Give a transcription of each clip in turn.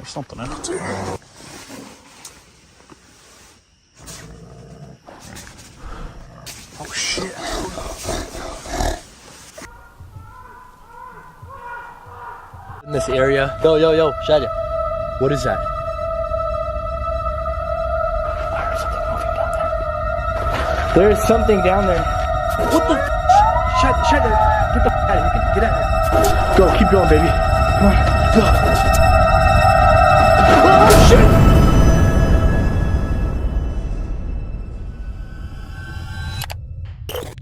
There's something else here. Oh shit. In this area. Yo, Shadi. What is that? There's something down there. What the? Shut it. Get the out of here. Get out of here. Go, keep going, baby. Come on, go. Oh, shit!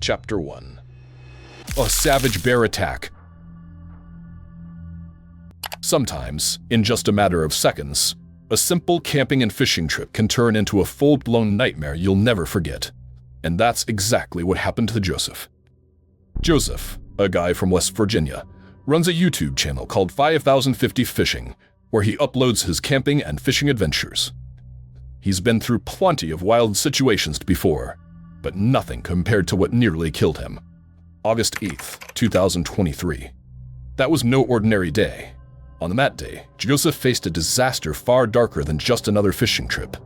Chapter 1. A savage bear attack. Sometimes, in just a matter of seconds, a simple camping and fishing trip can turn into a full-blown nightmare you'll never forget. And that's exactly what happened to Joseph. Joseph, a guy from West Virginia, runs a YouTube channel called 5050 Fishing, where he uploads his camping and fishing adventures. He's been through plenty of wild situations before, but nothing compared to what nearly killed him. August 8th, 2023. That was no ordinary day. On that day, Joseph faced a disaster far darker than just another fishing trip.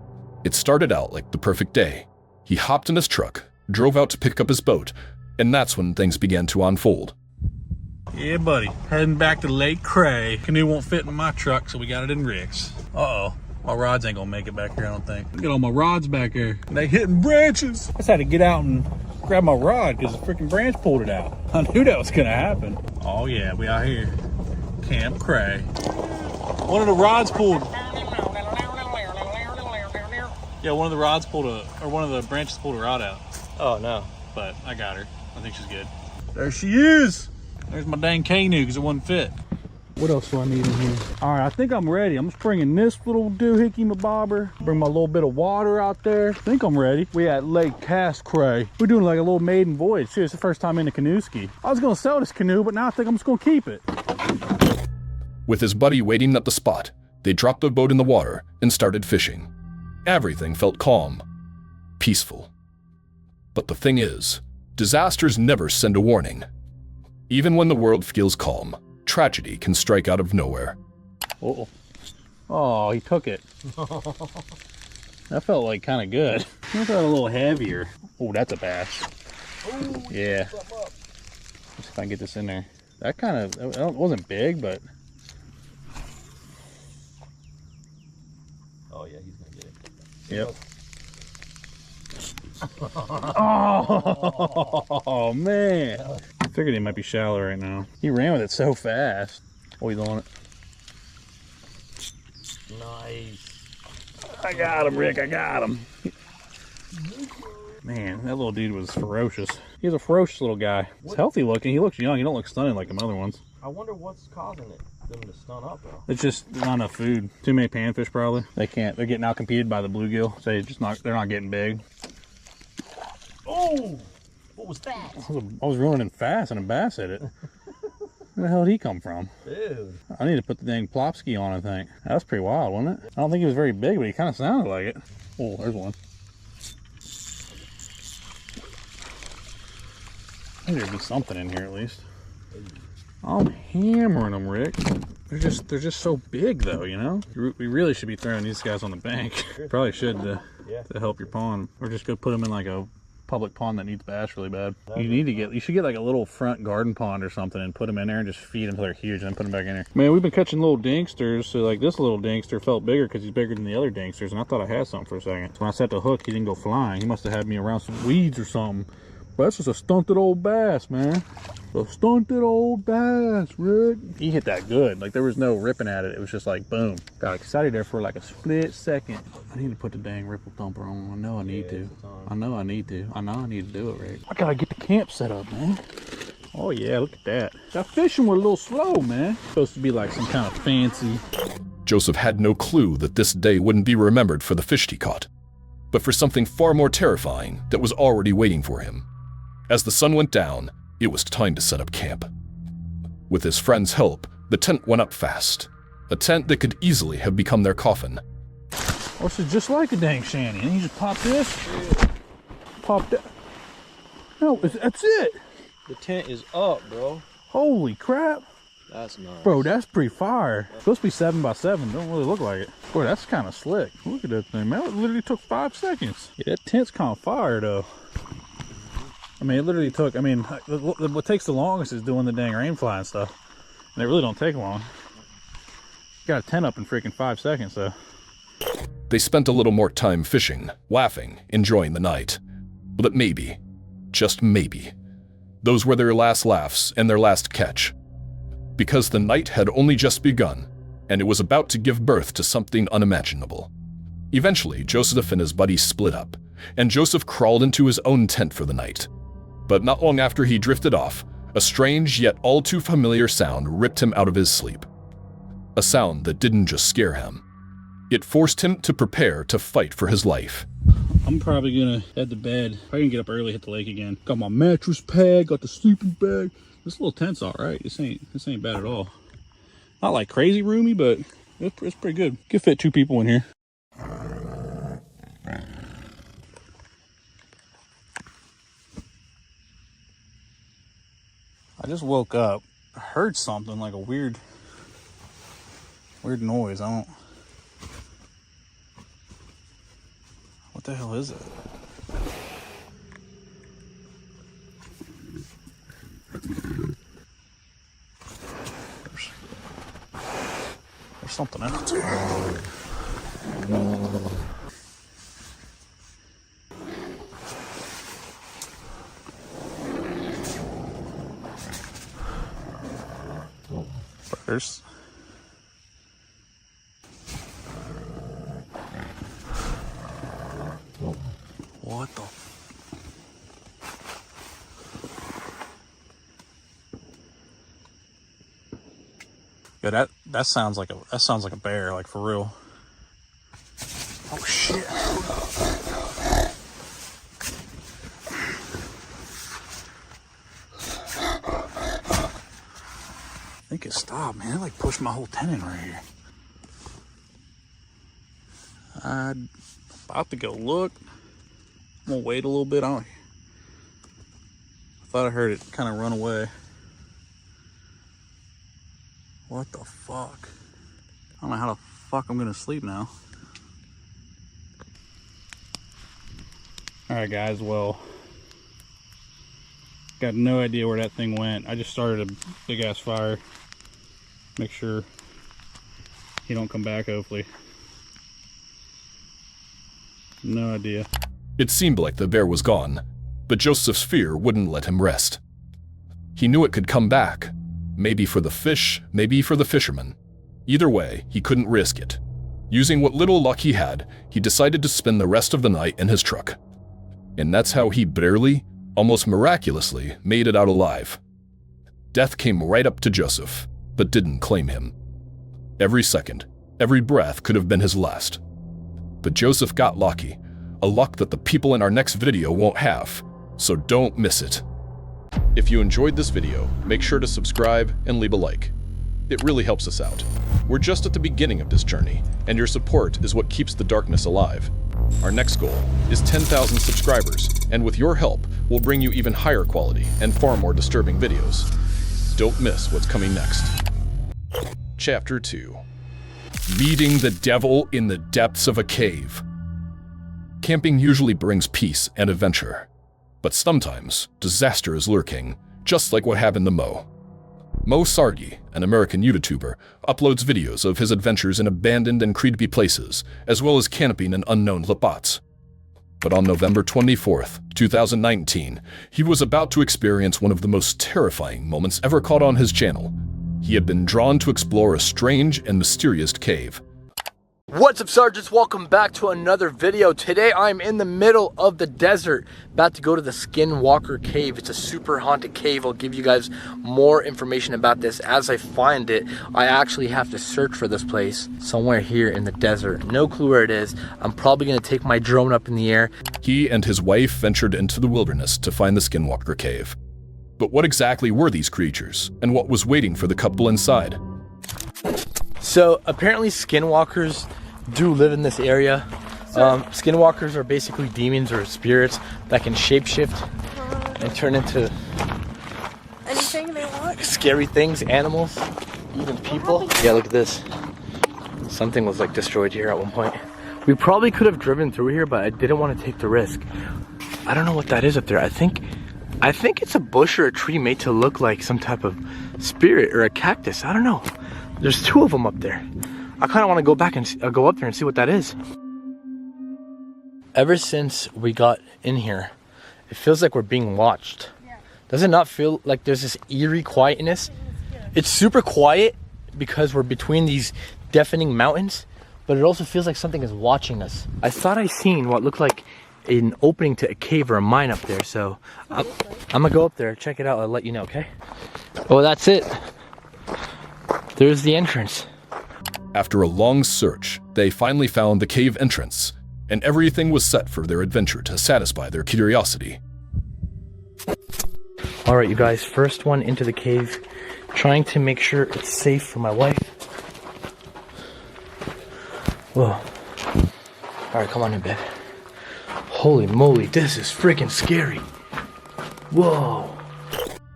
It started out like the perfect day. He hopped in his truck, drove out to pick up his boat, and that's when things began to unfold. Yeah, buddy. Heading back to Lake Cray. Canoe won't fit in my truck, so we got it in Rick's. Uh-oh. My rods ain't gonna make it back here, I don't think. Look at all my rods back here. They hitting branches. I just had to get out and grab my rod because the freaking branch pulled it out. I knew that was gonna happen. Oh yeah, we out here. Camp Cray. One of the rods pulled. Yeah, one of the rods pulled one of the branches pulled a rod out. Oh no. But I got her. I think she's good. There she is. There's my dang canoe because it wouldn't fit. What else do I need in here? All right, I think I'm ready. I'm just bringing this little doohickey, my bobber. Bring my little bit of water out there. I think I'm ready. We at Lake Cray. We're doing like a little maiden voyage. See, it's the first time in the canoe ski. I was gonna sell this canoe, but now I think I'm just gonna keep it. With his buddy waiting at the spot, they dropped the boat in the water and started fishing. Everything felt calm, peaceful. But the thing is, disasters never send a warning. Even when the world feels calm, tragedy can strike out of nowhere. Uh-oh. Oh, he took it. That felt like kind of good. I felt a little heavier. Oh, that's a bass. Ooh, yeah. Let's see if I can get this in there. That kind of, it wasn't big, but. Oh yeah, he's gonna get it. Yep. Oh man. I figured he might be shallow right now. He ran with it so fast. Oh, he's on it. Nice. I got him, Rick. I got him. Man, that little dude was ferocious. He's a ferocious little guy. He's healthy looking. He looks young. He don't look stunning like them other ones. I wonder what's causing them to stun up though. It's just not enough food. Too many panfish probably. They can't. They're getting out competed by the bluegill. So they're not getting big. Oh, what was that? I was running fast and a bass hit it. Where the hell did he come from? Dude. I need to put the dang plop ski on, I think. That was pretty wild, wasn't it? I don't think he was very big, but he kind of sounded like it. Oh, there's one. I think there'd be something in here at least. I'm hammering them, Rick. They're just so big though, you know? We really should be throwing these guys on the bank. Probably should to help your pond. Or just go put them in like a public pond that needs bass really bad. You should get like a little front garden pond or something and put them in there and just feed them until they're huge and then put them back in there. Man, we've been catching little dinksters, so like this little dinkster felt bigger because he's bigger than the other dinksters, and I thought I had something for a second. So when I set the hook, he didn't go flying. He must have had me around some weeds or something. But that's just a stunted old bass, man. A stunted old bass, Rick. He hit that good. Like there was no ripping at it. It was just like boom. Got excited there for like a split second. I need to put the dang ripple thumper on. I know I need to. I know I need to. I know I need to do it, Rick. I gotta get the camp set up, man. Oh yeah, look at that. That fishing was a little slow, man. Supposed to be like some kind of fancy. Joseph had no clue that this day wouldn't be remembered for the fish he caught, but for something far more terrifying that was already waiting for him. As the sun went down, it was time to set up camp. With his friend's help, the tent went up fast. A tent that could easily have become their coffin. Oh, this is just like a dang shanty. And you just pop this, pop that. No, that's it. The tent is up, bro. Holy crap. That's nice. Bro, that's pretty fire. Supposed to be 7x7. Don't really look like it. Boy, that's kind of slick. Look at that thing, man. It literally took 5 seconds. Yeah, that tent's kind of fire, though. I mean, it literally took, I mean, what takes the longest is doing the dang rain fly and stuff. And they really don't take long. Got a tent up in freaking 5 seconds, though. They spent a little more time fishing, laughing, enjoying the night. But maybe, just maybe, those were their last laughs and their last catch. Because the night had only just begun, and it was about to give birth to something unimaginable. Eventually, Joseph and his buddies split up, and Joseph crawled into his own tent for the night. But not long after he drifted off, a strange yet all too familiar sound ripped him out of his sleep. A sound that didn't just scare him. It forced him to prepare to fight for his life. I'm probably gonna head to bed. Probably gonna get up early, hit the lake again. Got my mattress pad, got the sleeping bag. This little tent's all right. This ain't bad at all. Not like crazy roomy, but it's pretty good. Could fit 2 people in here. I just woke up. I heard something like a weird noise. What the hell is it? There's something out there. There's what the? Yeah, that sounds like a bear, like for real. Oh shit. I think it stopped, man. It like pushed my whole tent in right here. I'm about to go look. I'm gonna wait a little bit. I thought I heard it kind of run away. What the fuck? I don't know how the fuck I'm gonna sleep now. Alright guys, well, got no idea where that thing went. I just started a big ass fire. Make sure he don't come back, hopefully. No idea. It seemed like the bear was gone, but Joseph's fear wouldn't let him rest. He knew it could come back. Maybe for the fish, maybe for the fishermen. Either way, he couldn't risk it. Using what little luck he had, he decided to spend the rest of the night in his truck. And that's how he barely, almost miraculously, made it out alive. Death came right up to Joseph, but didn't claim him. Every second, every breath could have been his last. But Joseph got lucky, a luck that the people in our next video won't have, so don't miss it. If you enjoyed this video, make sure to subscribe and leave a like. It really helps us out. We're just at the beginning of this journey, and your support is what keeps the darkness alive. Our next goal is 10,000 subscribers, and with your help, we'll bring you even higher quality and far more disturbing videos. Don't miss what's coming next. Chapter 2. Meeting the devil in the depths of a cave. Camping usually brings peace and adventure, but sometimes disaster is lurking, just like what happened to Mo. Mo Sargi, an American YouTuber, uploads videos of his adventures in abandoned and creepy places, as well as camping in unknown spots. But on November 24th, 2019, he was about to experience one of the most terrifying moments ever caught on his channel. He had been drawn to explore a strange and mysterious cave. What's up, Sergeants? Welcome back to another video. Today I'm in the middle of the desert, about to go to the Skinwalker Cave. It's a super haunted cave. I'll give you guys more information about this as I find it. I actually have to search for this place somewhere here in the desert. No clue where it is. I'm probably gonna take my drone up in the air. He and his wife ventured into the wilderness to find the Skinwalker Cave. But what exactly were these creatures, and what was waiting for the couple inside? So apparently skinwalkers do live in this area. Skinwalkers are basically demons or spirits that can shapeshift and turn into anything they want. Scary things, animals. Even people. Yeah, look at this. Something was like destroyed here at one point. We probably could have driven through here, but I didn't want to take the risk. I don't know what that is up there. I think it's a bush or a tree made to look like some type of spirit or a cactus. I don't know. There's two of them up there. I kind of want to go back and go up there and see what that is. Ever since we got in here, it feels like we're being watched. Yeah. Does it not feel like there's this eerie quietness? It's super quiet because we're between these deafening mountains, but it also feels like something is watching us. I thought I seen what looked like an opening to a cave or a mine up there, so I'm gonna go up there, check it out, I'll let you know, okay? Oh, that's it. There's the entrance. After a long search, they finally found the cave entrance, and everything was set for their adventure to satisfy their curiosity. All right, you guys, first one into the cave, trying to make sure it's safe for my wife. Whoa. All right, come on in, babe. Holy moly, this is freaking scary. Whoa.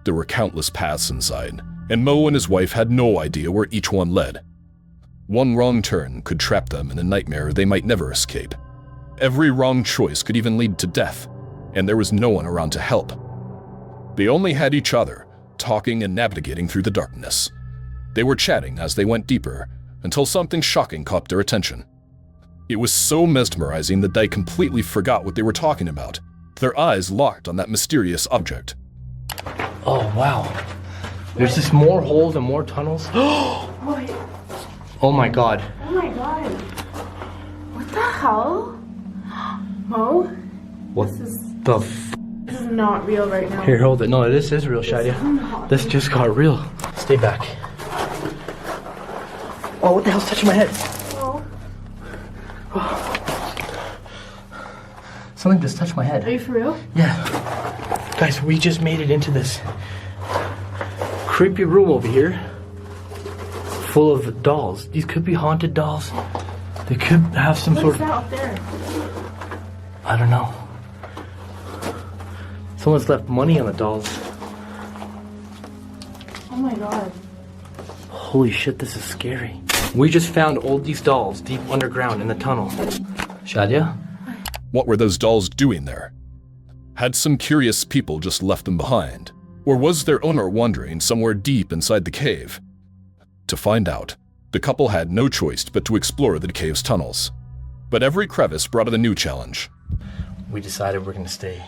There were countless paths inside, and Mo and his wife had no idea where each one led. One wrong turn could trap them in a nightmare they might never escape. Every wrong choice could even lead to death, and there was no one around to help. They only had each other, talking and navigating through the darkness. They were chatting as they went deeper, until something shocking caught their attention. It was so mesmerizing that they completely forgot what they were talking about. Their eyes locked on that mysterious object. Oh, wow. There's just more holes and more tunnels. What? Oh my god. Oh my god. What the hell? Mo? What This is this is not real right now. Here, hold it. No, this is real, Shadia. This just got real. Stay back. Oh, what the hell's touching my head? Oh. Something just touched my Are head. you for real? Yeah. Guys, we just made it into this creepy room over here full of dolls. These could be haunted dolls. They could have some What's sort of... that up there? I don't know. Someone's left money on the dolls. Oh my god. Holy shit, this is scary. We just found all these dolls deep underground in the tunnel. Shadia? What were those dolls doing there? Had some curious people just left them behind? Or was their owner wandering somewhere deep inside the cave? To find out, the couple had no choice but to explore the cave's tunnels. But every crevice brought a new challenge. We decided we're gonna stay.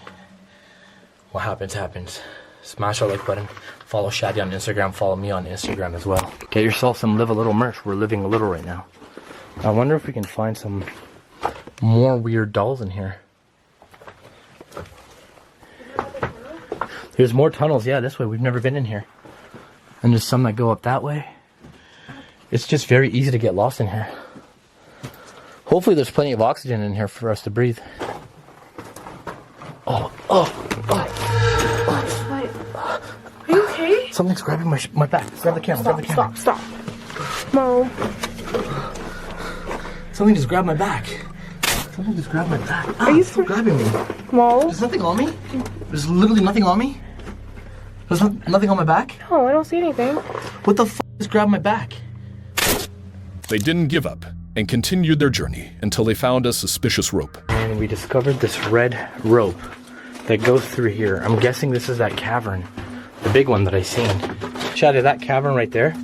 What happens, happens. Smash our like button. Follow Shadi on Instagram. Follow me on Instagram as well. Get yourself some Live a Little merch. We're living a little right now. I wonder if we can find some more weird dolls in here. There's more tunnels. Yeah, this way. We've never been in here. And there's some that go up that way. It's just very easy to get lost in here. Hopefully there's plenty of oxygen in here for us to breathe. Oh. What? Are you okay? Something's grabbing my back. Grab the camera. Grab the camera. Stop. Mo. Something just grabbed my back. Something just grabbed my back. Are you stop grabbing me. Mo? There's nothing on me. There's literally nothing on me. There's nothing on my back. No, I don't see anything. What the f just grabbed my back? They didn't give up and continued their journey until they found a suspicious rope. And we discovered this red rope that goes through here. I'm guessing this is that cavern. The big one that I seen. Shadi, that cavern right there.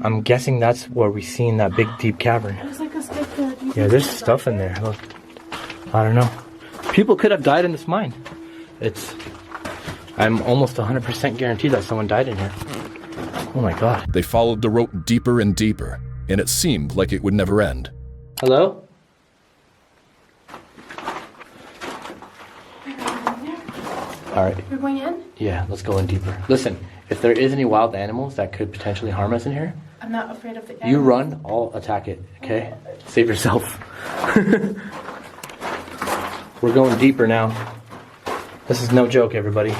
I'm guessing that's where we seen that big deep cavern. There's like a stick. Yeah, there's stuff in there. Look. I don't know. People could have died in this mine. I'm almost 100% guaranteed that someone died in here. Oh my god. They followed the rope deeper and deeper, and it seemed like it would never end. Hello? Alright. You're going in? Yeah, let's go in deeper. Listen, if there is any wild animals that could potentially harm us in here, I'm not afraid of the you run, I'll attack it, okay? Save yourself. We're going deeper now. This is no joke, everybody.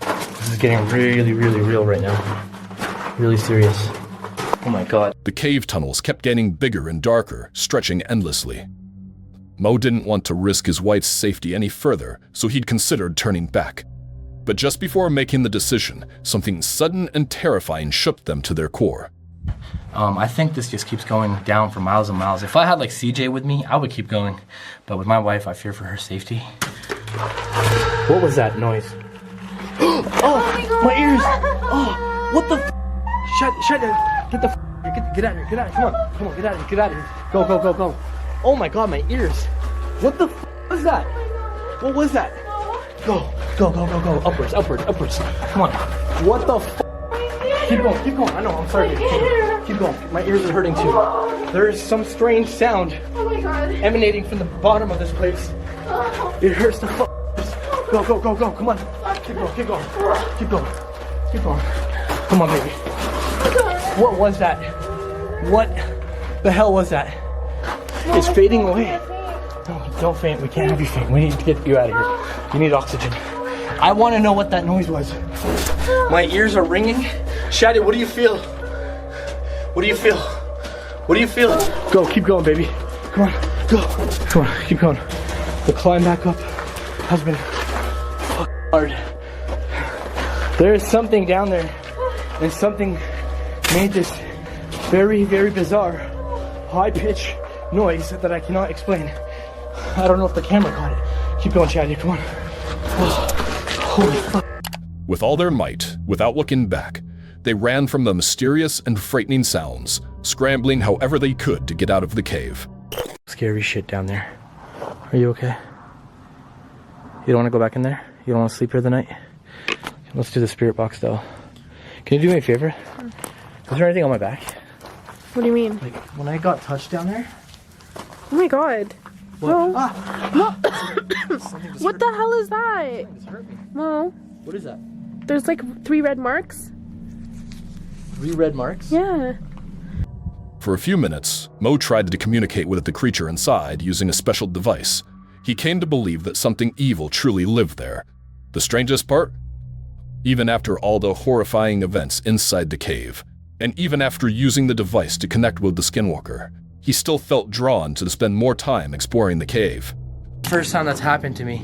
This is getting really, really real right now. Really serious. Oh my god. The cave tunnels kept getting bigger and darker, stretching endlessly. Mo didn't want to risk his wife's safety any further, so he'd considered turning back. But just before making the decision, something sudden and terrifying shook them to their core. I think this just keeps going down for miles and miles. If I had like CJ with me, I would keep going. But with my wife, I fear for her safety. What was that noise? Oh, my ears! Oh, what the f? Shut it! Get the f! Get out of here! Get out of here! Come on! Get out of here! Get out of here! Go! Oh my God, my ears! What the f was that? What was that? Go! Upwards! Come on! What the f? Keep going! I know. I'm sorry. Keep going. My ears are hurting too. There is some strange sound. Oh my God. Emanating from the bottom of this place. It hurts the f. Go! Come on! Keep going! Come on, baby. What was that? What the hell was that? It's fading away. No, don't faint. We can't have you faint. We need to get you out of here. You need oxygen. I want to know what that noise was. My ears are ringing. Shadi, what do you feel? What do you feel? Go, keep going, baby. Come on, go. Come on, keep going. The climb back up has been hard. There is something down there, and something made this very, very bizarre, high-pitched noise that I cannot explain. I don't know if the camera caught it. Keep going, Shadi, come on. Holy fuck. With all their might, without looking back, they ran from the mysterious and frightening sounds, scrambling however they could to get out of the cave. Scary shit down there. Are you okay? You don't want to go back in there? You don't want to sleep here the night? Let's do the spirit box though. Can you do me a favor? Is there anything on my back? What do you mean? Like when I got touched down there? Oh my God. What? No. No. What the hell is that? Just hurt me. No. What is that? There's like 3 red marks. 3 red marks? Yeah. For a few minutes, Mo tried to communicate with the creature inside using a special device. He came to believe that something evil truly lived there. The strangest part? Even after all the horrifying events inside the cave, and even after using the device to connect with the skinwalker, he still felt drawn to spend more time exploring the cave. First time that's happened to me.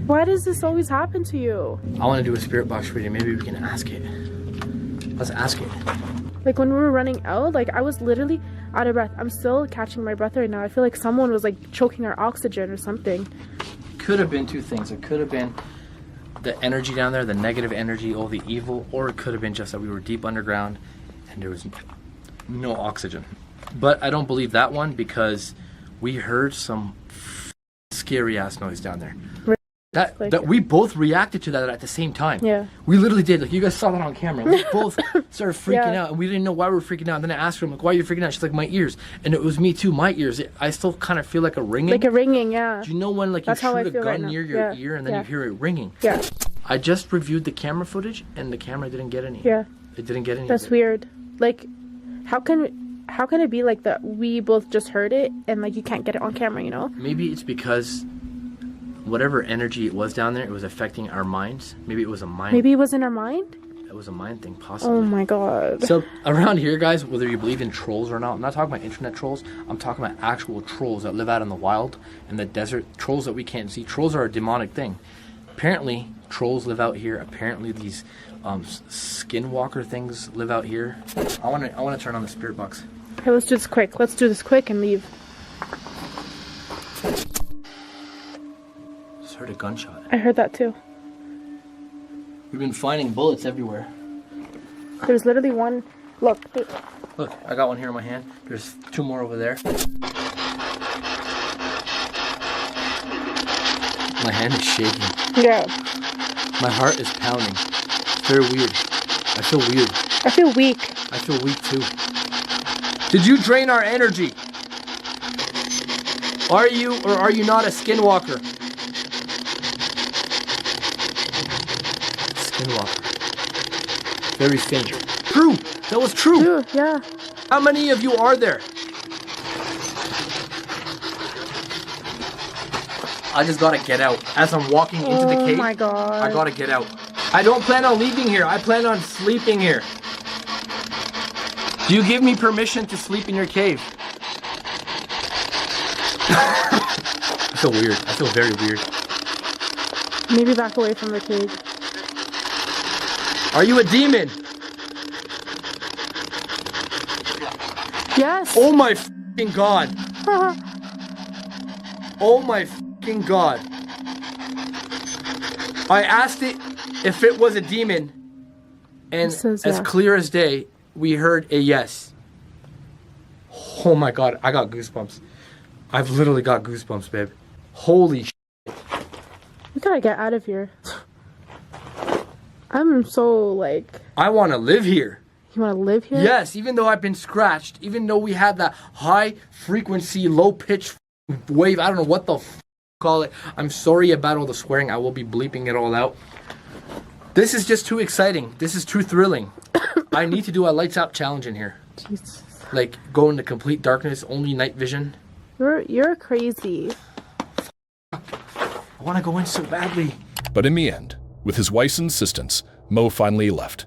Why does this always happen to you? I want to do a spirit box reading. Maybe we can ask it. Let's ask it. Like when we were running out, like I was literally out of breath. I'm still catching my breath right now. I feel like someone was like choking our oxygen or something. Could have been 2 things. It could have been the energy down there, the negative energy, all the evil, or it could have been just that we were deep underground and there was no oxygen. But I don't believe that one because we heard some scary ass noise down there. That we both reacted to that at the same time. Yeah. We literally did. Like you guys saw that on camera. We both started freaking out, and we didn't know why we were freaking out. And then I asked her, I'm like, "Why are you freaking out?" She's like, "My ears." And it was me too. My ears. I still kind of feel like a ringing. Like a ringing, yeah. Do you know when like That's you how I shoot a feel gun right now. near your ear and then you hear it ringing? Yeah. I just reviewed the camera footage, and the camera didn't get any. Yeah. It didn't get any. That's weird. Like, how can it be like that? We both just heard it, and like you can't get it on camera, you know? Maybe it's because whatever energy it was down there, it was affecting our minds. Maybe it was a mind. Maybe it was in our mind? It was a mind thing, possibly. Oh my God. So around here, guys, whether you believe in trolls or not, I'm not talking about internet trolls. I'm talking about actual trolls that live out in the wild, in the desert. Trolls that we can't see. Trolls are a demonic thing. Apparently, trolls live out here. Apparently, these skinwalker things live out here. I want to turn on the spirit box. Okay, let's do this quick. Let's do this quick and leave. Just heard a gunshot. I heard that too. We've been finding bullets everywhere. There's literally one. Look. Look, I got one here in my hand. There's 2 more over there. My hand is shaking. Yeah. My heart is pounding. It's very weird. I feel weird. I feel weak. I feel weak too. Did you drain our energy? Are you or are you not a skinwalker? Skinwalker. Very faint. True. That was true. True, yeah. How many of you are there? I just gotta get out. As I'm walking into the cave, Oh my God. I gotta get out. I don't plan on leaving here. I plan on sleeping here. Do you give me permission to sleep in your cave? I feel weird. I feel very weird. Maybe back away from the cave. Are you a demon? Yes. Oh my fucking god. Oh my fucking god. I asked it if it was a demon, and says as yes. clear as day, we heard a yes. Oh my god, I got goosebumps. I've literally got goosebumps, babe. Holy shit. We gotta get out of here. I'm so like. I want to live here. You want to live here? Yes, even though I've been scratched, even though we had that high frequency, low pitch wave, I don't know what the call it. I'm sorry about all the swearing. I will be bleeping it all out. This is just too exciting. This is too thrilling. I need to do a lights out challenge in here. Jesus. Like go into complete darkness, only night vision. You're crazy. I want to go in so badly. But in the end, with his wife's insistence, Mo finally left.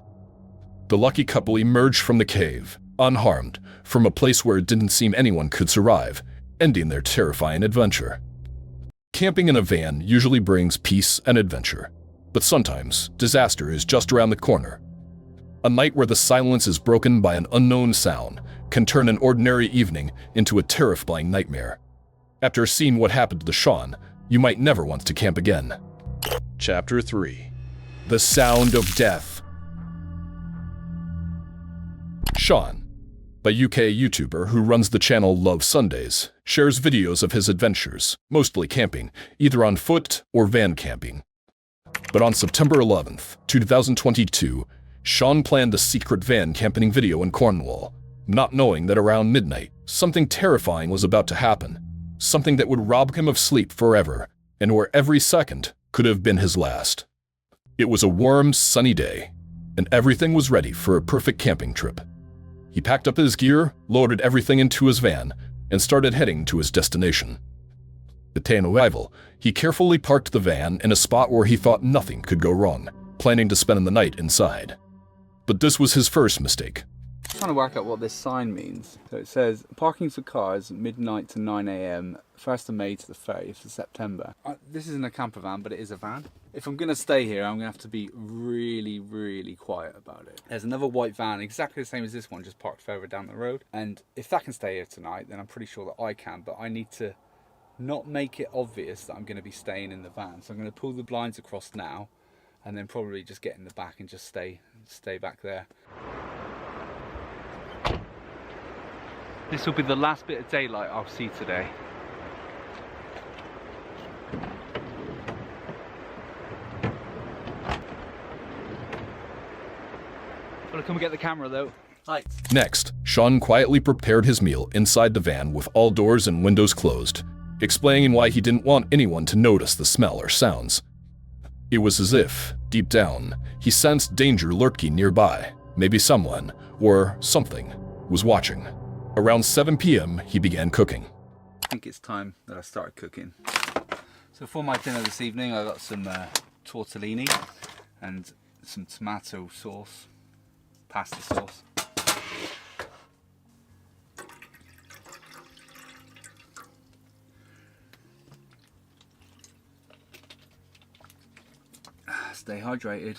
The lucky couple emerged from the cave, unharmed, from a place where it didn't seem anyone could survive, ending their terrifying adventure. Camping in a van usually brings peace and adventure, but sometimes disaster is just around the corner. A night where the silence is broken by an unknown sound can turn an ordinary evening into a terrifying nightmare. After seeing what happened to the Sean, you might never want to camp again. Chapter 3. The Sound of Death. Sean, a UK YouTuber who runs the channel Love Sundays, shares videos of his adventures, mostly camping, either on foot or van camping. But on September 11th, 2022, Sean planned a secret van camping video in Cornwall, not knowing that around midnight, something terrifying was about to happen, something that would rob him of sleep forever, and where every second could have been his last. It was a warm, sunny day, and everything was ready for a perfect camping trip. He packed up his gear, loaded everything into his van, and started heading to his destination. Upon arrival, he carefully parked the van in a spot where he thought nothing could go wrong, planning to spend the night inside. But this was his first mistake. I'm trying to work out what this sign means. So it says, parking for cars, midnight to 9 AM, 1st of May to the 30th of September. This isn't a camper van, but it is a van. If I'm going to stay here, I'm going to have to be really, really quiet about it. There's another white van, exactly the same as this one, just parked further down the road. And if that can stay here tonight, then I'm pretty sure that I can, but I need to not make it obvious that I'm going to be staying in the van. So I'm going to pull the blinds across now, and then probably just get in the back and just stay back there. This will be the last bit of daylight I'll see today. Gotta come and get the camera though. Lights. Next, Sean quietly prepared his meal inside the van with all doors and windows closed, explaining why he didn't want anyone to notice the smell or sounds. It was as if, deep down, he sensed danger lurking nearby. Maybe someone, or something, was watching. Around 7 p.m., he began cooking. I think it's time that I started cooking. So for my dinner this evening, I got some tortellini and some tomato sauce, pasta sauce. Stay hydrated.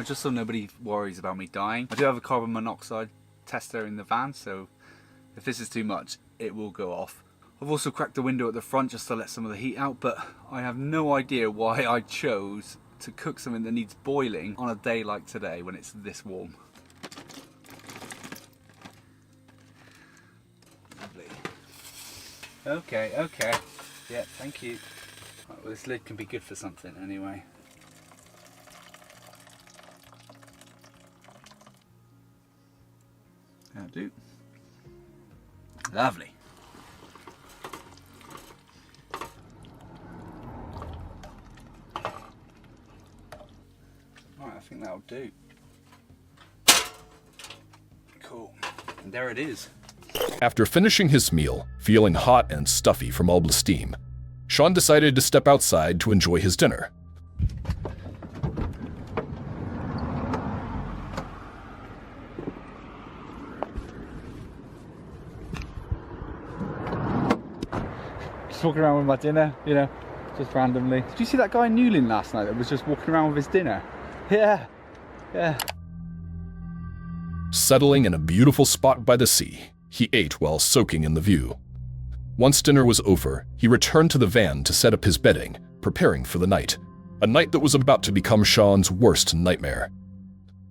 Just so nobody worries about me dying, I do have a carbon monoxide tester in the van, so if this is too much, it will go off. I've also cracked the window at the front just to let some of the heat out, but I have no idea why I chose to cook something that needs boiling on a day like today when it's this warm. Lovely. Okay. Yeah, thank you. Right, well, this lid can be good for something anyway. That'll do. Lovely. Right, I think that'll do. Cool. And there it is. After finishing his meal, feeling hot and stuffy from all the steam, Sean decided to step outside to enjoy his dinner. just walking around with my dinner, you know, just randomly. Did you see that guy in Newlyn last night that was just walking around with his dinner? Yeah, yeah. Settling in a beautiful spot by the sea, he ate while soaking in the view. Once dinner was over, he returned to the van to set up his bedding, preparing for the night. A night that was about to become Sean's worst nightmare.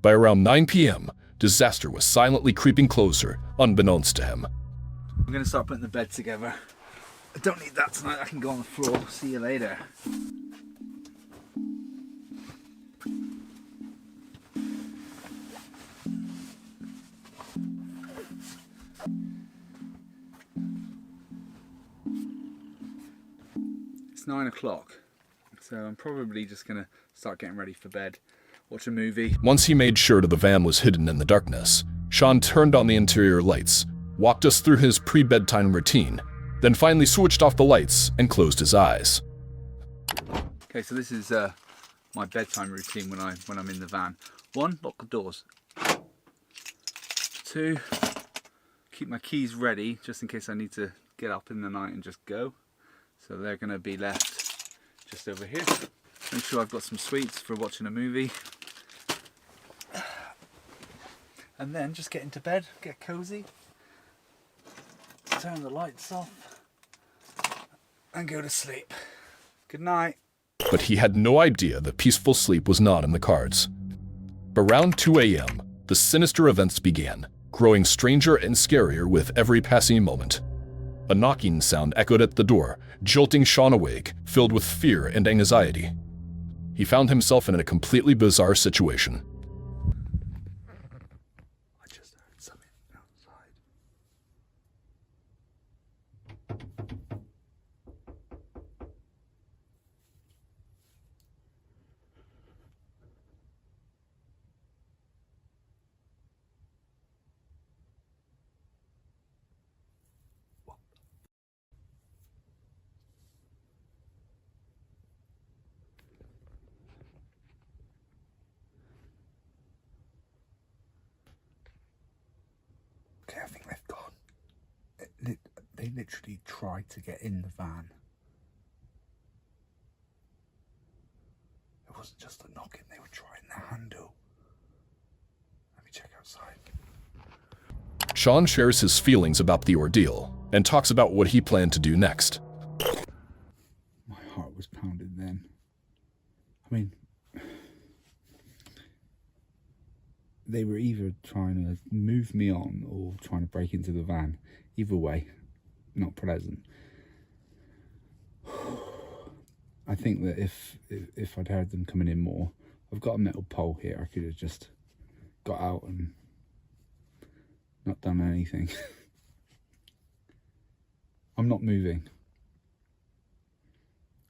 By around 9 p.m., disaster was silently creeping closer, unbeknownst to him. I'm gonna start putting the bed together. I don't need that tonight, I can go on the floor. See you later. It's 9 o'clock, so I'm probably just gonna start getting ready for bed, watch a movie. Once he made sure the van was hidden in the darkness, Sean turned on the interior lights, walked us through his pre-bedtime routine, then finally switched off the lights and closed his eyes. Okay, so this is my bedtime routine when I'm in the van. 1, lock the doors. 2, keep my keys ready just in case I need to get up in the night and just go. So they're going to be left just over here. Make sure I've got some sweets for watching a movie. And then just get into bed, get cozy, turn the lights off, and go to sleep. Good night. But he had no idea that peaceful sleep was not in the cards. Around 2 a.m., the sinister events began, growing stranger and scarier with every passing moment. A knocking sound echoed at the door, jolting Sean awake, filled with fear and anxiety. He found himself in a completely bizarre situation. I just heard something outside. Okay, I think they've gone. They literally tried to get in the van. It wasn't just a knocking, they were trying the handle. Let me check outside. Sean shares his feelings about the ordeal and talks about what he planned to do next. My heart was pounding then. I mean, they were either trying to move me on or trying to break into the van. Either way, not pleasant. I think that if I'd heard them coming in more, I've got a metal pole here. I could have just got out and not done anything. I'm not moving.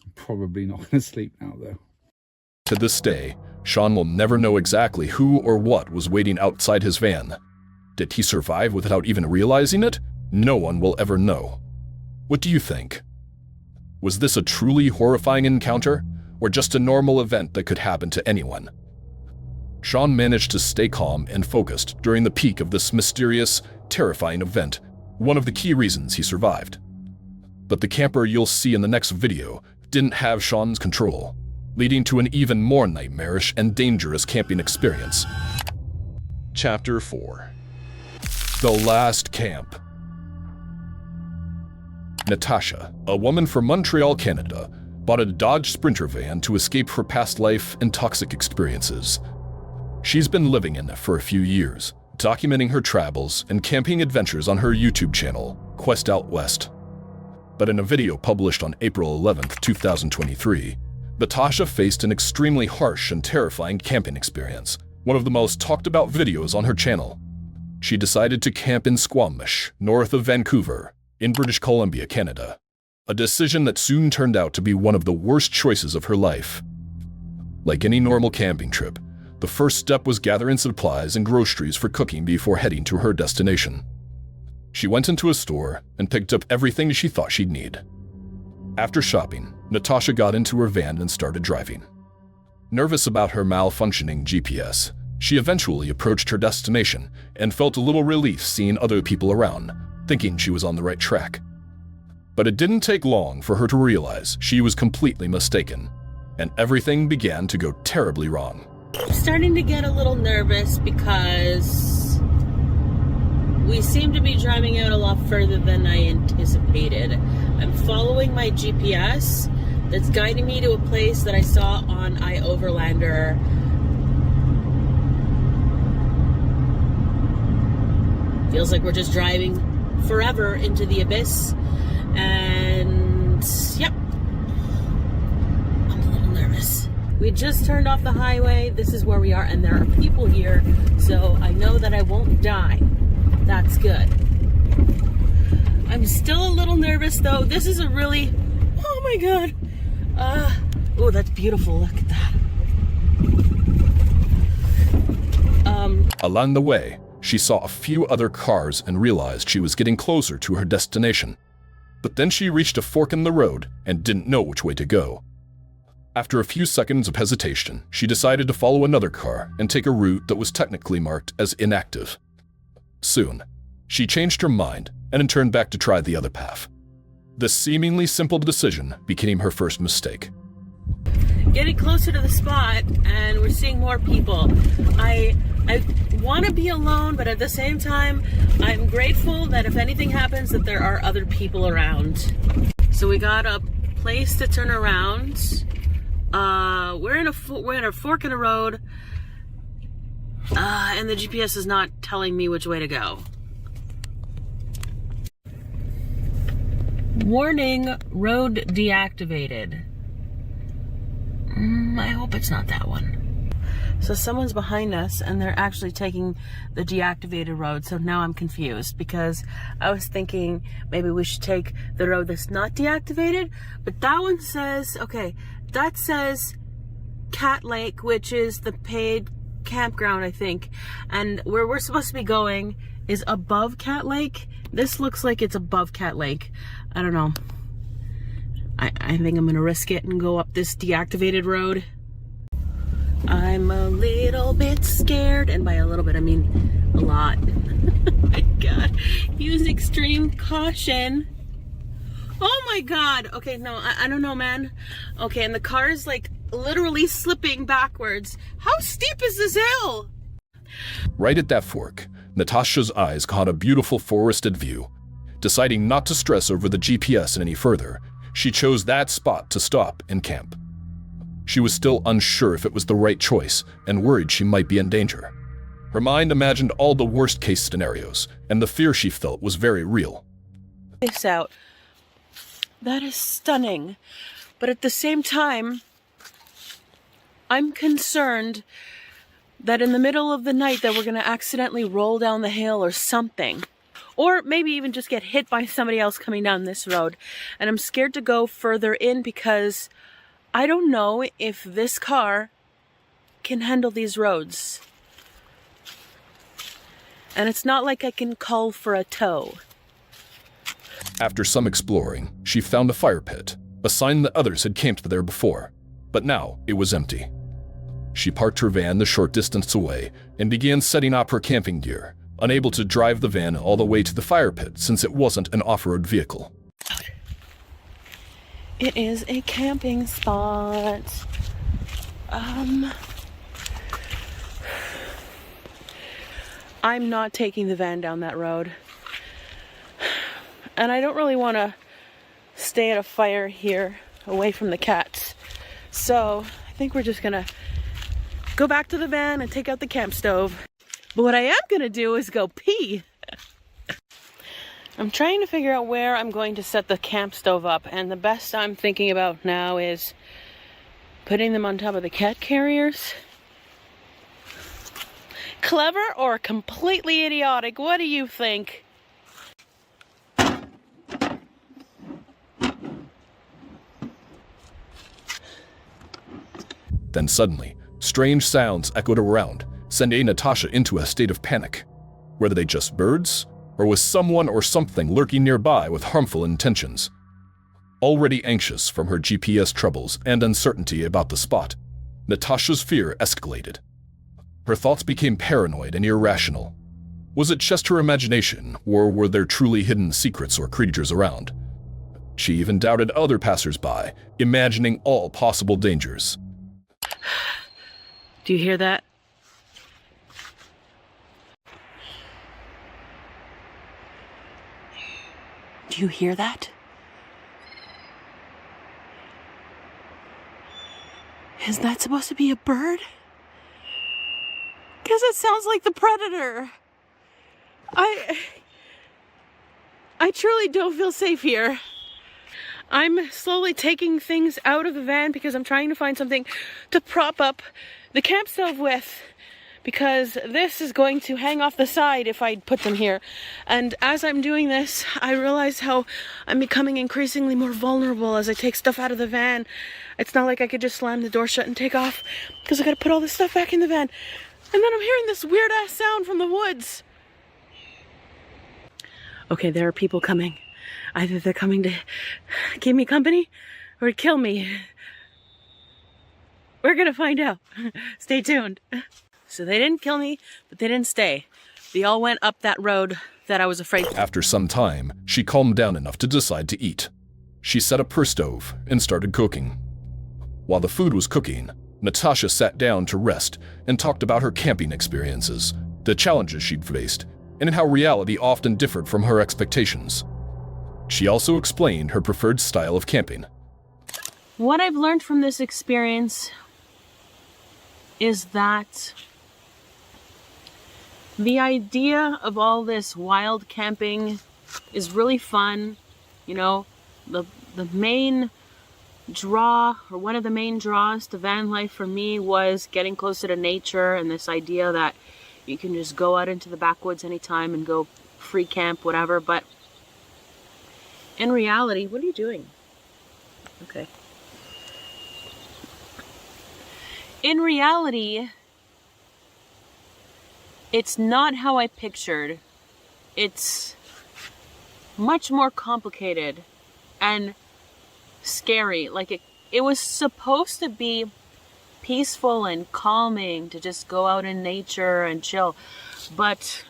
I'm probably not going to sleep now though. To this day, Sean will never know exactly who or what was waiting outside his van. Did he survive without even realizing it? No one will ever know. What do you think? Was this a truly horrifying encounter, or just a normal event that could happen to anyone? Sean managed to stay calm and focused during the peak of this mysterious, terrifying event, one of the key reasons he survived. But the camper you'll see in the next video didn't have Sean's control, leading to an even more nightmarish and dangerous camping experience. Chapter 4. The Last Camp. Natasha, a woman from Montreal, Canada, bought a Dodge Sprinter van to escape her past life and toxic experiences. She's been living in it for a few years, documenting her travels and camping adventures on her YouTube channel, Quest Out West. But in a video published on April 11, 2023, Natasha faced an extremely harsh and terrifying camping experience, one of the most talked about videos on her channel. She decided to camp in Squamish, north of Vancouver, in British Columbia, Canada, a decision that soon turned out to be one of the worst choices of her life. Like any normal camping trip, the first step was gathering supplies and groceries for cooking before heading to her destination. She went into a store and picked up everything she thought she'd need. After shopping, Natasha got into her van and started driving. Nervous about her malfunctioning GPS, she eventually approached her destination and felt a little relief seeing other people around, thinking she was on the right track. But it didn't take long for her to realize she was completely mistaken, and everything began to go terribly wrong. I'm starting to get a little nervous because we seem to be driving out a lot further than I anticipated. I'm following my GPS that's guiding me to a place that I saw on iOverlander. Feels like we're just driving forever into the abyss. And yep, I'm a little nervous. We just turned off the highway. This is where we are, and there are people here, so I know that I won't die. That's good. I'm still a little nervous though. This is a really, oh my God. Oh, that's beautiful. Look at that. Along the way, she saw a few other cars and realized she was getting closer to her destination. But then she reached a fork in the road and didn't know which way to go. After a few seconds of hesitation, she decided to follow another car and take a route that was technically marked as inactive. Soon, she changed her mind and turned back to try the other path. This seemingly simple decision became her first mistake. Getting closer to the spot, and we're seeing more people. I want to be alone, but at the same time, I'm grateful that if anything happens, that there are other people around. So we got a place to turn around. We're in a fork in the road, and the GPS is not telling me which way to go. Warning, road deactivated. I hope it's not that one. So someone's behind us and they're actually taking the deactivated road. So now I'm confused because I was thinking maybe we should take the road that's not deactivated. But that one says, okay, that says Cat Lake, which is the paid campground, I think. And where we're supposed to be going is above Cat Lake. This looks like it's above Cat Lake. I don't know. I think I'm gonna risk it and go up this deactivated road. I'm a little bit scared, and by a little bit I mean a lot. My God, use extreme caution. Oh my God, okay, no, I don't know, man. Okay, and the car is like literally slipping backwards. How steep is this hill? Right at that fork, Natasha's eyes caught a beautiful forested view. Deciding not to stress over the GPS any further, she chose that spot to stop and camp. She was still unsure if it was the right choice and worried she might be in danger. Her mind imagined all the worst-case scenarios, and the fear she felt was very real. This out. That is stunning. But at the same time, I'm concerned that in the middle of the night that we're going to accidentally roll down the hill or something. Or maybe even just get hit by somebody else coming down this road. And I'm scared to go further in because I don't know if this car can handle these roads. And it's not like I can call for a tow. After some exploring, she found a fire pit, a sign that others had camped there before, but now it was empty. She parked her van a short distance away and began setting up her camping gear, unable to drive the van all the way to the fire pit since it wasn't an off-road vehicle. It is a camping spot. I'm not taking the van down that road. And I don't really want to stay at a fire here away from the cats. So I think we're just gonna go back to the van and take out the camp stove. But what I am gonna do is go pee. I'm trying to figure out where I'm going to set the camp stove up, and the best I'm thinking about now is putting them on top of the cat carriers. Clever or completely idiotic? What do you think? Then suddenly, strange sounds echoed around, sending Natasha into a state of panic. Were they just birds? Or was someone or something lurking nearby with harmful intentions? Already anxious from her GPS troubles and uncertainty about the spot, Natasha's fear escalated. Her thoughts became paranoid and irrational. Was it just her imagination, or were there truly hidden secrets or creatures around? She even doubted other passers-by, imagining all possible dangers. Do you hear that? Do you hear that? Is that supposed to be a bird? Because it sounds like the predator. I truly don't feel safe here. I'm slowly taking things out of the van because I'm trying to find something to prop up the camp stove with, because this is going to hang off the side if I put them here. And as I'm doing this, I realize how I'm becoming increasingly more vulnerable as I take stuff out of the van. It's not like I could just slam the door shut and take off, because I gotta put all this stuff back in the van. And then I'm hearing this weird ass sound from the woods. Okay, there are people coming. Either they're coming to keep me company or kill me. We're gonna find out. Stay tuned. So they didn't kill me, but they didn't stay. They all went up that road that I was afraid of. After some time, she calmed down enough to decide to eat. She set up her stove and started cooking. While the food was cooking, Natasha sat down to rest and talked about her camping experiences, the challenges she'd faced, and how reality often differed from her expectations. She also explained her preferred style of camping. What I've learned from this experience is that the idea of all this wild camping is really fun. You know, the main draw, or one of the main draws to van life for me, was getting closer to nature and this idea that you can just go out into the backwoods anytime and go free camp, whatever. But in reality, what are you doing? Okay. In reality, it's not how I pictured. It's much more complicated and scary. Like it was supposed to be peaceful and calming to just go out in nature and chill. But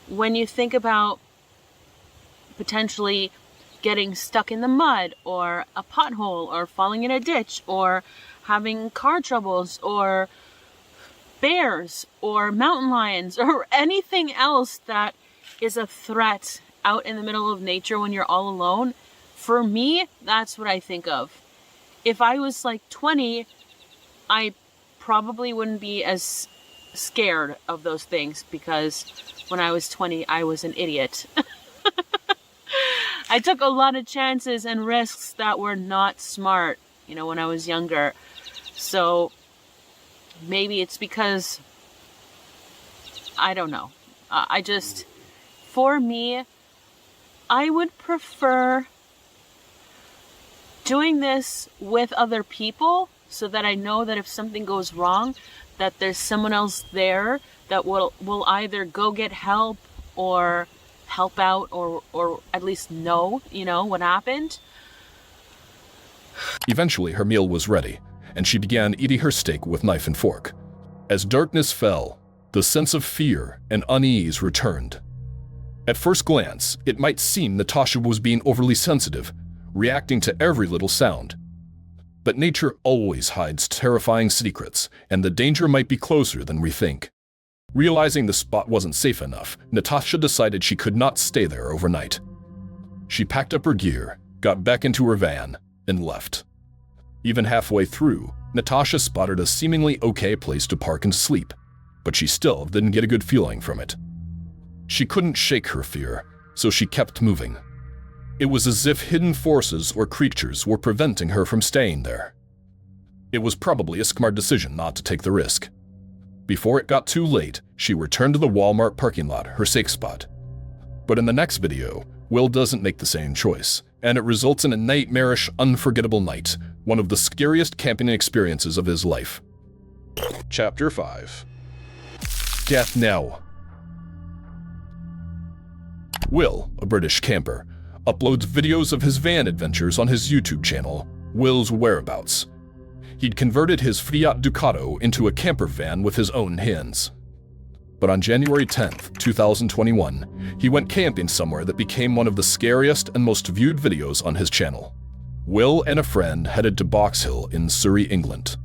when you think about potentially getting stuck in the mud or a pothole or falling in a ditch or having car troubles or bears or mountain lions or anything else that is a threat out in the middle of nature when you're all alone, for me, that's what I think of. If I was like 20, I probably wouldn't be as scared of those things, because when I was 20, I was an idiot. I took a lot of chances and risks that were not smart, you know, when I was younger. So maybe it's because, I don't know. For me, I would prefer doing this with other people, so that I know that if something goes wrong, that there's someone else there that will either go get help or help out, or at least know, you know, what happened. Eventually, her meal was ready, and she began eating her steak with knife and fork. As darkness fell, the sense of fear and unease returned. At first glance, it might seem Natasha was being overly sensitive, reacting to every little sound. But nature always hides terrifying secrets, and the danger might be closer than we think. Realizing the spot wasn't safe enough, Natasha decided she could not stay there overnight. She packed up her gear, got back into her van, and left. Even halfway through, Natasha spotted a seemingly okay place to park and sleep, but she still didn't get a good feeling from it. She couldn't shake her fear, so she kept moving. It was as if hidden forces or creatures were preventing her from staying there. It was probably a smart decision not to take the risk. Before it got too late, she returned to the Walmart parking lot, her safe spot. But in the next video, Will doesn't make the same choice, and it results in a nightmarish, unforgettable night, one of the scariest camping experiences of his life. Chapter 5. Death Knell. Will, a British camper, uploads videos of his van adventures on his YouTube channel, Will's Whereabouts. He'd converted his Fiat Ducato into a camper van with his own hands. But on January 10th, 2021, he went camping somewhere that became one of the scariest and most viewed videos on his channel. Will and a friend headed to Box Hill in Surrey, England.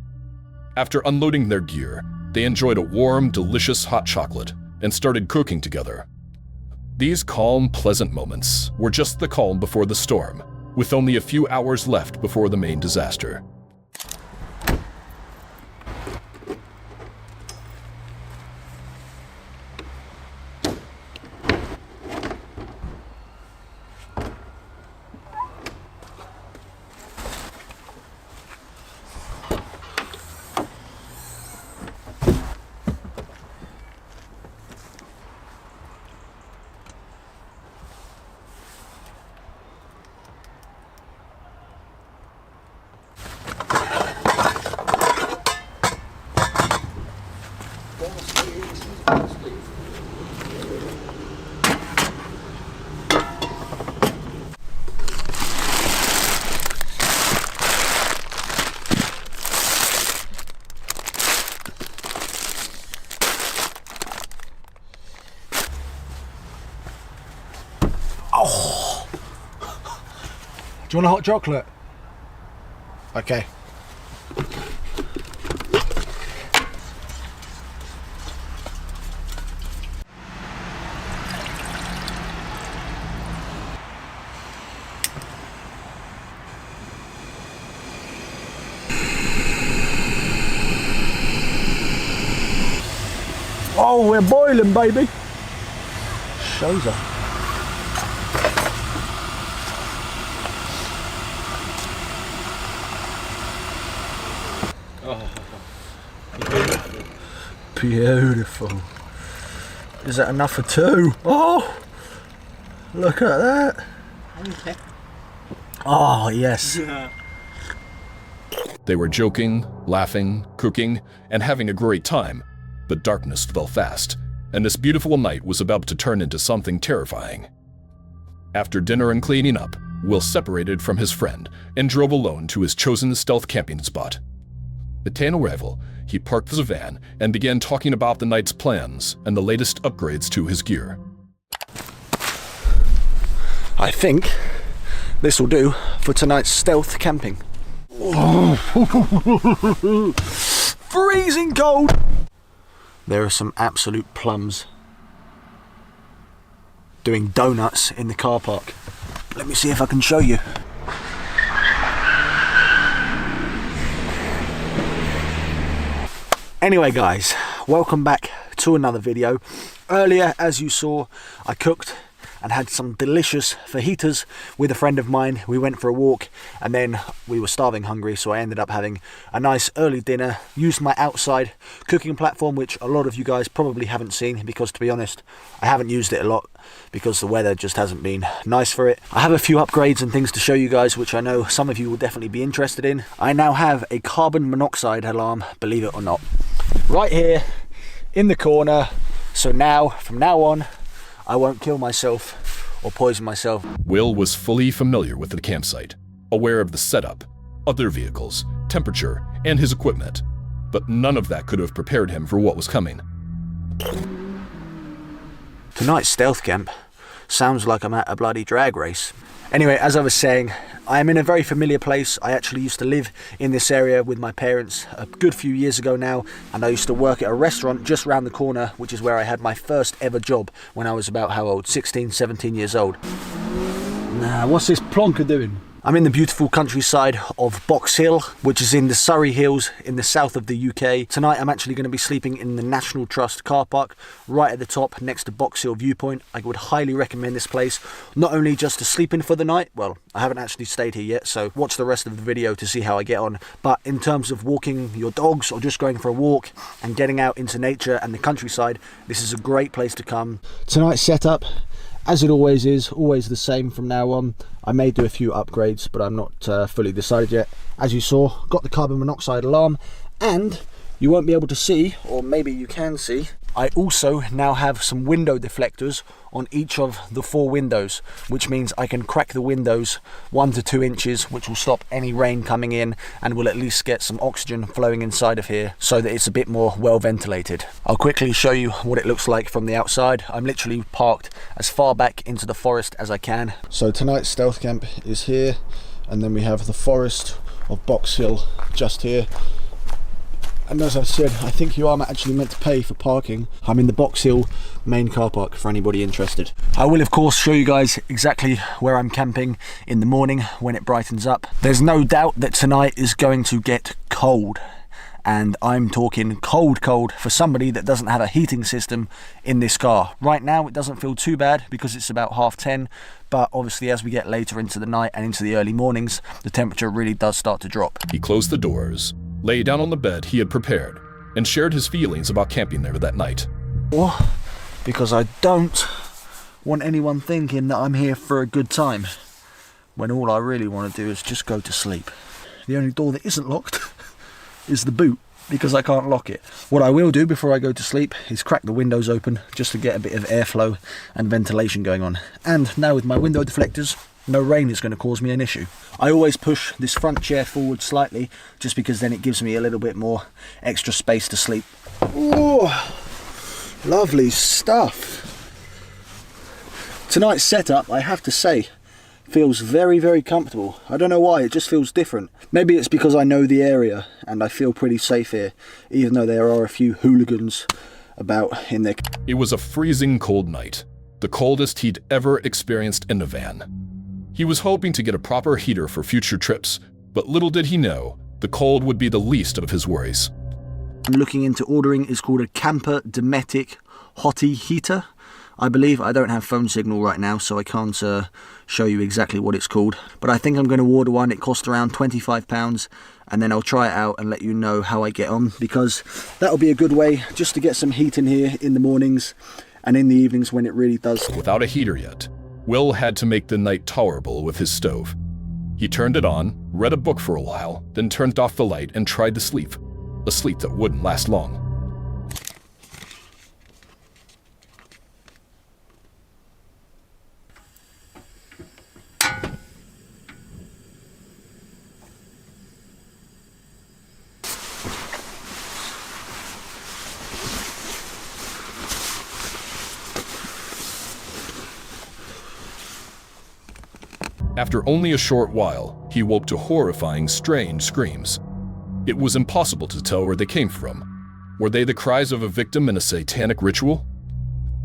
After unloading their gear, they enjoyed a warm, delicious hot chocolate and started cooking together. These calm, pleasant moments were just the calm before the storm, with only a few hours left before the main disaster. Oh! Do you want a hot chocolate? Okay. Oh, we're boiling, baby. Shows up. Beautiful. Is that enough for two? Oh, look at that. Oh, yes. They were joking, laughing, cooking, and having a great time, but darkness fell fast, and this beautiful night was about to turn into something terrifying. After dinner and cleaning up, Will separated from his friend and drove alone to his chosen stealth camping spot. Upon arrival, he parked the van and began talking about the night's plans and the latest upgrades to his gear. I think this will do for tonight's stealth camping. Freezing cold! There are some absolute plums doing donuts in the car park. Let me see if I can show you. Anyway guys, welcome back to another video. Earlier, as you saw, I cooked and had some delicious fajitas with a friend of mine. We went for a walk and then we were starving hungry, so I ended up having a nice early dinner. Used my outside cooking platform, which a lot of you guys probably haven't seen because, to be honest, I haven't used it a lot because the weather just hasn't been nice for it. I have a few upgrades and things to show you guys, which I know some of you will definitely be interested in. I now have a carbon monoxide alarm, believe it or not, right here in the corner. So now, from now on, I won't kill myself or poison myself. Will was fully familiar with the campsite, aware of the setup, other vehicles, temperature, and his equipment, but none of that could have prepared him for what was coming. Tonight's stealth camp sounds like I'm at a bloody drag race. Anyway, as I was saying, I am in a very familiar place. I actually used to live in this area with my parents a good few years ago now, and I used to work at a restaurant just round the corner, which is where I had my first ever job when I was about, how old? 16, 17 years old. Now, what's this plonker doing? I'm in the beautiful countryside of Box Hill, which is in the Surrey Hills in the south of the UK. Tonight I'm actually going to be sleeping in the National Trust car park, right at the top next to Box Hill Viewpoint. I would highly recommend this place, not only just to sleep in for the night, well, I haven't actually stayed here yet, so watch the rest of the video to see how I get on, but in terms of walking your dogs or just going for a walk and getting out into nature and the countryside, this is a great place to come. Tonight's setup, as it always is, always the same from now on. I may do a few upgrades, but I'm not fully decided yet. As you saw, got the carbon monoxide alarm, and you won't be able to see, or maybe you can see, I also now have some window deflectors on each of the 4 windows, which means I can crack the windows 1 to 2 inches, which will stop any rain coming in and will at least get some oxygen flowing inside of here so that it's a bit more well ventilated. I'll quickly show you what it looks like from the outside. I'm literally parked as far back into the forest as I can. So tonight's stealth camp is here, and then we have the forest of Box Hill just here. And as I said, I think you are actually meant to pay for parking. I'm in the Box Hill main car park for anybody interested. I will of course show you guys exactly where I'm camping in the morning when it brightens up. There's no doubt that tonight is going to get cold. And I'm talking cold for somebody that doesn't have a heating system in this car. Right now it doesn't feel too bad because it's about 10:30, but obviously as we get later into the night and into the early mornings, the temperature really does start to drop. He closed the doors, lay down on the bed he had prepared, and shared his feelings about camping there that night. Because I don't want anyone thinking that I'm here for a good time, when all I really want to do is just go to sleep. The only door that isn't locked is the boot, because I can't lock it. What I will do before I go to sleep is crack the windows open just to get a bit of airflow and ventilation going on. And now with my window deflectors, no rain is going to cause me an issue. I always push this front chair forward slightly just because then it gives me a little bit more extra space to sleep. Oh, lovely stuff. Tonight's setup, I have to say, feels very comfortable. I don't know why, it just feels different. Maybe it's because I know the area and I feel pretty safe here, even though there are a few hooligans about in there. It was a freezing cold night, the coldest he'd ever experienced in a van. He was hoping to get a proper heater for future trips, but little did he know, the cold would be the least of his worries. I'm looking into ordering, it's called a Camper Dometic Hottie Heater. I believe I don't have phone signal right now, so I can't show you exactly what it's called. But I think I'm going to order one. It costs around £25, and then I'll try it out and let you know how I get on, because that'll be a good way just to get some heat in here in the mornings and in the evenings when it really does. Without a heater yet, Will had to make the night tolerable with his stove. He turned it on, read a book for a while, then turned off the light and tried to sleep. A sleep that wouldn't last long. After only a short while, he woke to horrifying, strange screams. It was impossible to tell where they came from. Were they the cries of a victim in a satanic ritual?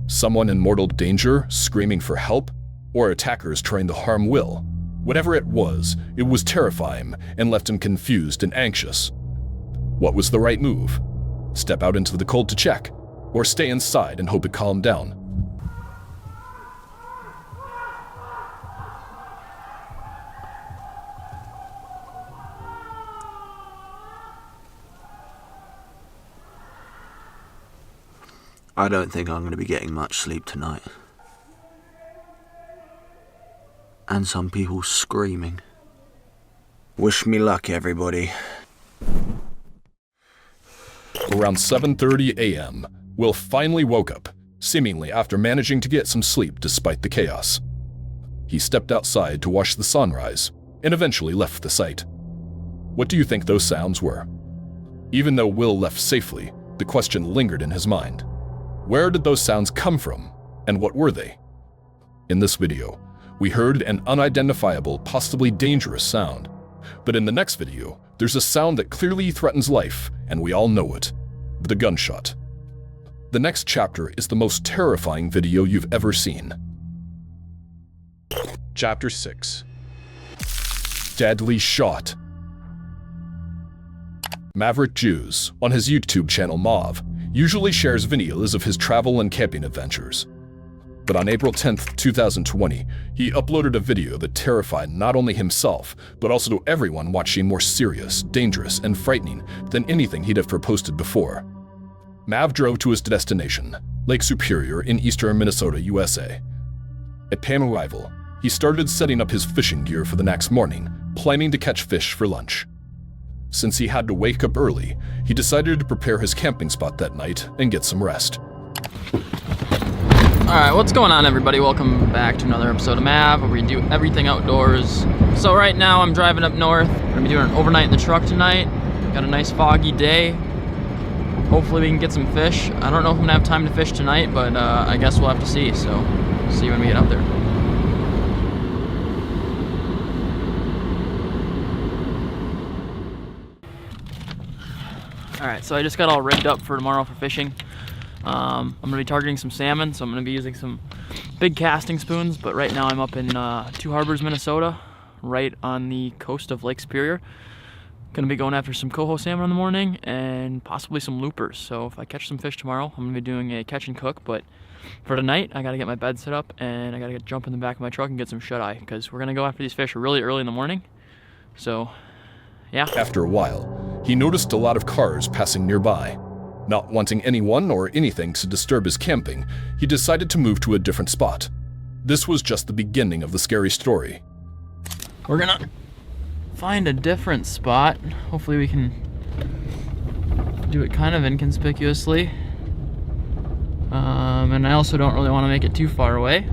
Someone in mortal danger, screaming for help? Or attackers trying to harm Will? Whatever it was terrifying and left him confused and anxious. What was the right move? Step out into the cold to check? Or stay inside and hope it calmed down? I don't think I'm going to be getting much sleep tonight. And some people screaming. Wish me luck, everybody. Around 7:30 a.m., Will finally woke up, seemingly after managing to get some sleep despite the chaos. He stepped outside to watch the sunrise, and eventually left the site. What do you think those sounds were? Even though Will left safely, the question lingered in his mind. Where did those sounds come from, and what were they? In this video, we heard an unidentifiable, possibly dangerous sound. But in the next video, there's a sound that clearly threatens life, and we all know it. The gunshot. The next chapter is the most terrifying video you've ever seen. Chapter 6. Deadly Shot. Maverick Jews, on his YouTube channel Mauve, usually shares videos of his travel and camping adventures. But on April 10th, 2020, he uploaded a video that terrified not only himself, but also everyone watching more serious, dangerous, and frightening than anything he'd ever posted before. Mav drove to his destination, Lake Superior in eastern Minnesota, USA. At Pan arrival, he started setting up his fishing gear for the next morning, planning to catch fish for lunch. Since he had to wake up early, he decided to prepare his camping spot that night and get some rest. Alright, what's going on, everybody? Welcome back to another episode of MAV, where we do everything outdoors. So right now I'm driving up north. We're gonna be doing an overnight in the truck tonight. Got a nice foggy day. Hopefully we can get some fish. I don't know if I'm gonna have time to fish tonight, but I guess we'll have to see. So, see you when we get up there. Alright, so I just got all rigged up for tomorrow for fishing. I'm going to be targeting some salmon, so I'm going to be using some big casting spoons, but right now I'm up in Two Harbors, Minnesota, right on the coast of Lake Superior. Going to be going after some coho salmon in the morning and possibly some loopers. So if I catch some fish tomorrow, I'm going to be doing a catch and cook, but for tonight I got to get my bed set up and I got to jump in the back of my truck and get some shut-eye, because we're going to go after these fish really early in the morning. So, yeah. After a while, he noticed a lot of cars passing nearby. Not wanting anyone or anything to disturb his camping, he decided to move to a different spot. This was just the beginning of the scary story. We're gonna find a different spot. Hopefully we can do it kind of inconspicuously. And I also don't really want to make it too far away.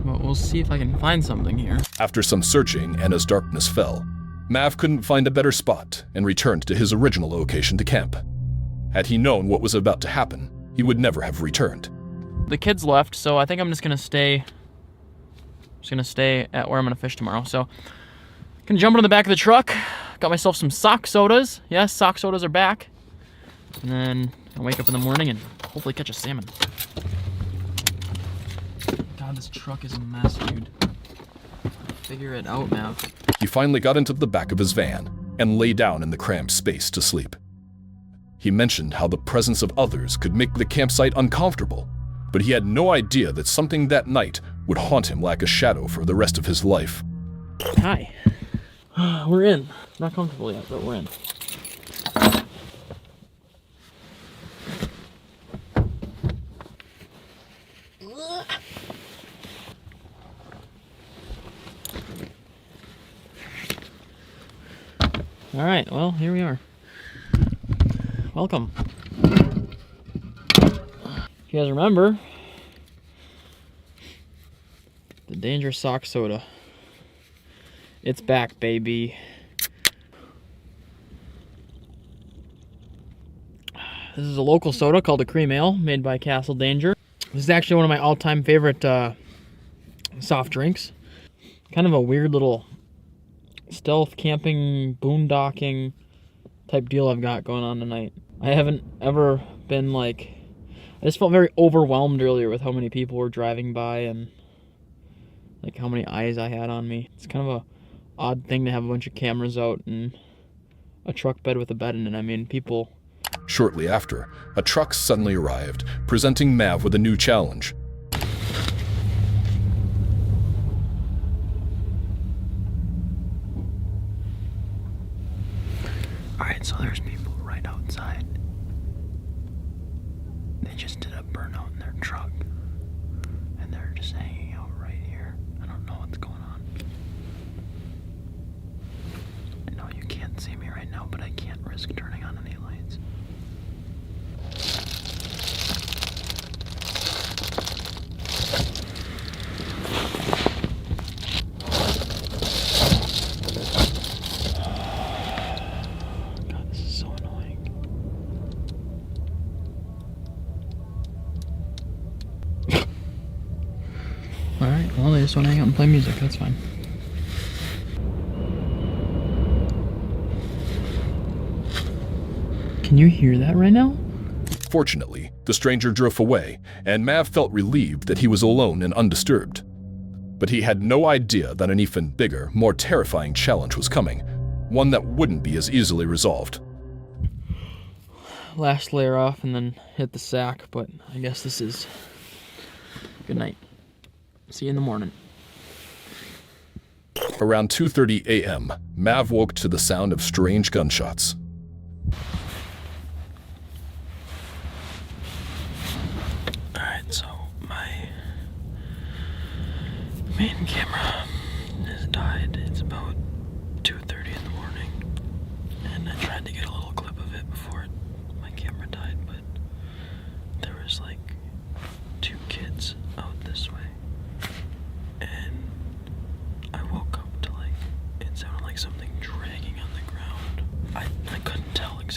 But we'll see if I can find something here. After some searching and as darkness fell, Mav couldn't find a better spot and returned to his original location to camp. Had he known what was about to happen, he would never have returned. The kids left, so I think I'm just gonna stay at where I'm gonna fish tomorrow. So, gonna jump into the back of the truck. Got myself some sock sodas. Yes, sock sodas are back. And then I'll wake up in the morning and hopefully catch a salmon. God, this truck is a mess, dude. Figure it out, man. He finally got into the back of his van and lay down in the cramped space to sleep. He mentioned how the presence of others could make the campsite uncomfortable, but he had no idea that something that night would haunt him like a shadow for the rest of his life. Hi. We're in. Not comfortable yet, but we're in. All right, well, here we are. Welcome. You guys remember the Dangerous Sock Soda? It's back, baby. This is a local soda called a Cream Ale, made by Castle Danger. This is actually one of my all-time favorite soft drinks. Kind of a weird little stealth camping, boondocking type deal I've got going on tonight. I haven't ever been like, I just felt very overwhelmed earlier with how many people were driving by and like how many eyes I had on me. It's kind of a odd thing to have a bunch of cameras out and a truck bed with a bed in it. I mean, people. Shortly after, a truck suddenly arrived, presenting Mav with a new challenge. Alright, so there's people right outside. They just did a burnout in their truck. And they're just hanging out right here. I don't know what's going on. I know you can't see me right now, but I can't risk turning on any lights. Alright, well, they just want to hang out and play music. That's fine. Can you hear that right now? Fortunately, the stranger drove away, and Mav felt relieved that he was alone and undisturbed. But he had no idea that an even bigger, more terrifying challenge was coming, one that wouldn't be as easily resolved. Last layer off and then hit the sack, but I guess this is... Good night. See you in the morning. Around 2:30 a.m., Mav woke to the sound of strange gunshots. Alright, so my main camera has died. It's about 2:30 in the morning. And I tried to get a little clip of it before my camera died, but there was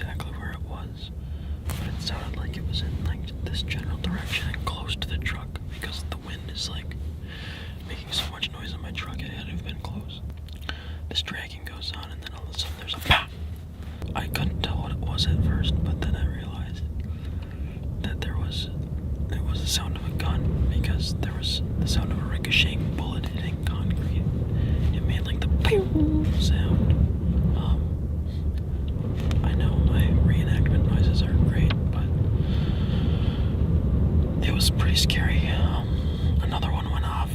exactly where it was, but it sounded like it was in like this general direction and close to the truck because the wind is like making so much noise in my truck. It had to have been close. This dragging goes on, and then all of a sudden there's a pop. I couldn't tell what it was at first, but then I realized that it was the sound of a gun, because there was the sound of a ricocheting bullet hitting concrete. It made like the pew sound. I know my reenactment noises are great, but it was pretty scary. Another one went off,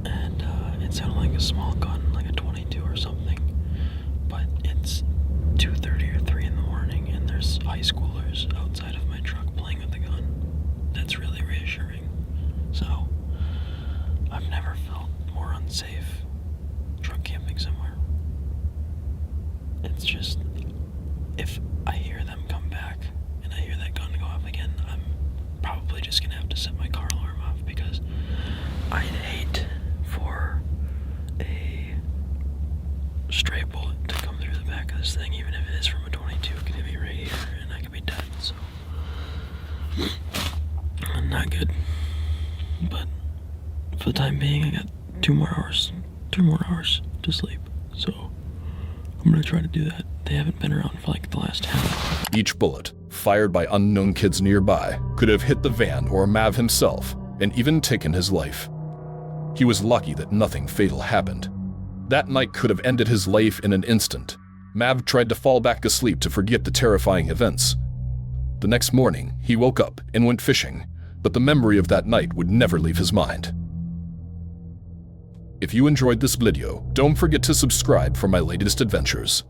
and it sounded like a small gun, like a 22 or something, but it's 2:30 or 3 in the morning, and there's high schoolers outside of my truck playing with the gun. That's really reassuring. So, I've never felt more unsafe truck camping somewhere. It's just, if I hear them come back and I hear that gun go off again, I'm probably just gonna have to set my car alarm off, because I'd hate for a stray bullet to come through the back of this thing, even if it is from a 22. It could hit me right here and I could be dead, so not good. But for the time being, I got 3 more hours to sleep, so I'm gonna try to do that. They haven't been around for like the last half. Each bullet, fired by unknown kids nearby, could have hit the van or Mav himself and even taken his life. He was lucky that nothing fatal happened. That night could have ended his life in an instant. Mav tried to fall back asleep to forget the terrifying events. The next morning, he woke up and went fishing, but the memory of that night would never leave his mind. If you enjoyed this video, don't forget to subscribe for my latest adventures.